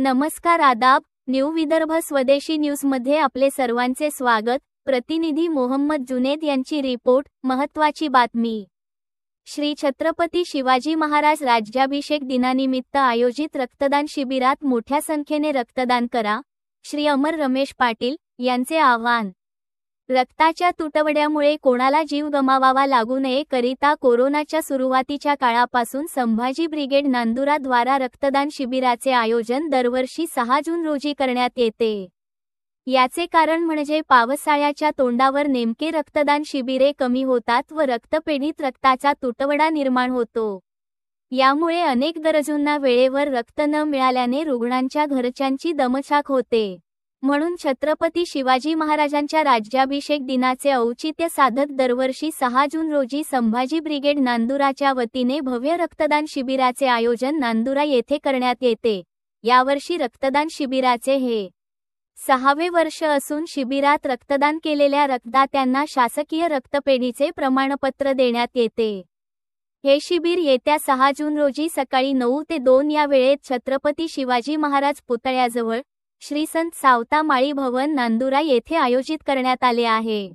नमस्कार आदाब, न्यू विदर्भ स्वदेशी न्यूजमध्ये आपले सर्वांचे स्वागत। प्रतिनिधी मोहम्मद जुनेद यांची रिपोर्ट। महत्त्वाची बातमी। श्री छत्रपती शिवाजी महाराज राज्याभिषेक दिनानिमित्त आयोजित रक्तदान शिबिरात मोठ्या संख्येने रक्तदान करा, श्री अमर रमेश पाटील यांचे आवाहन। रक्ताच्या तुटवड्यामुळे कोणाला जीव गमावावा लागू नये करिता कोरोनाच्या सुरुवातीच्या काळापासून संभाजी ब्रिगेड नांदुरा द्वारा रक्तदान शिबिराचे आयोजन दरवर्षी 6 जून रोजी करण्यात येते। याचे कारण म्हणजे पावसाळ्याच्या तोंडावर नेमके रक्तदान शिबिरे कमी होतात व रक्तपेढीत रक्ताचा तुटवडा निर्माण होतो। यामुळे अनेक गरजूंना वेळेवर रक्त न मिळाल्याने रुग्णांच्या घरच्यांची दमछाक होते। म्हणून छत्रपती शिवाजी महाराजांच्या राज्याभिषेक दिनाचे औचित्य साधत दरवर्षी 6 जून रोजी संभाजी ब्रिगेड नांदुराच्या वतीने भव्य रक्तदान शिबिराचे आयोजन नांदुरा येथे करण्यात येते। यावर्षी रक्तदान शिबिराचे हे 6वे वर्ष असून शिबिरात रक्तदान केलेल्या रक्तदात्यांना शासकीय रक्तपेढीचे प्रमाणपत्र देण्यात येते। हे शिबिर येत्या 6 जून रोजी सकाळी 9 ते 2 या वेळेत छत्रपती शिवाजी महाराज पुतळ्याजवळ श्री संत सावता माळी भवन नांदुरा येथे आयोजित करण्यात आले आहे।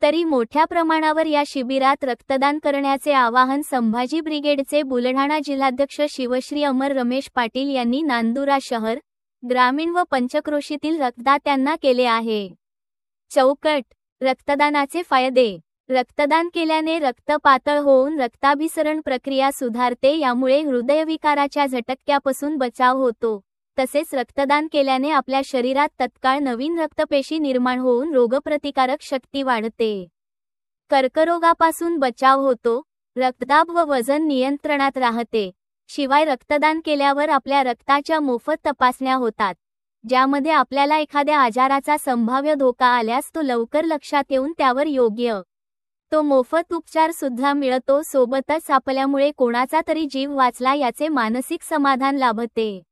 तरी मोठ्या प्रमाणावर या शिबिरात रक्तदान करण्याचे आवाहन संभाजी ब्रिगेडचे बुलढाणा जिल्हाध्यक्ष शिवश्री अमर रमेश पाटील यांनी नांदुरा शहर, ग्रामीण व पंचक्रोशीतील रक्तदात्यांना केले आहे। चौकट। रक्तदानाचे फायदे। रक्तदान केल्याने रक्त पातळ होऊन रक्ताभिसरण प्रक्रिया सुधारते, यामुळे हृदयविकाराच्या झटक्यापासून बचाव होतो। तसेच रक्तदान केल्याने आपल्या शरीरात तत्काळ नवीन रक्तपेशी निर्माण होऊन रोगप्रतिकारक शक्ती वाढते। कर्करोगापासून बचाव होतो। रक्तदाब व वजन नियंत्रणात राहते। शिवाय रक्तदान केल्यावर आपल्या रक्ताच्या मोफत तपासण्या होतात, ज्यामध्ये आपल्याला एखाद्या आजाराचा संभाव्य धोका आल्यास तो लवकर लक्षात येऊन त्यावर योग्य तो मोफत उपचार सुद्धा मिळतो। सोबतच आपल्यामुळे कोणाचा तरी जीव वाचला याचे मानसिक समाधान लाभते।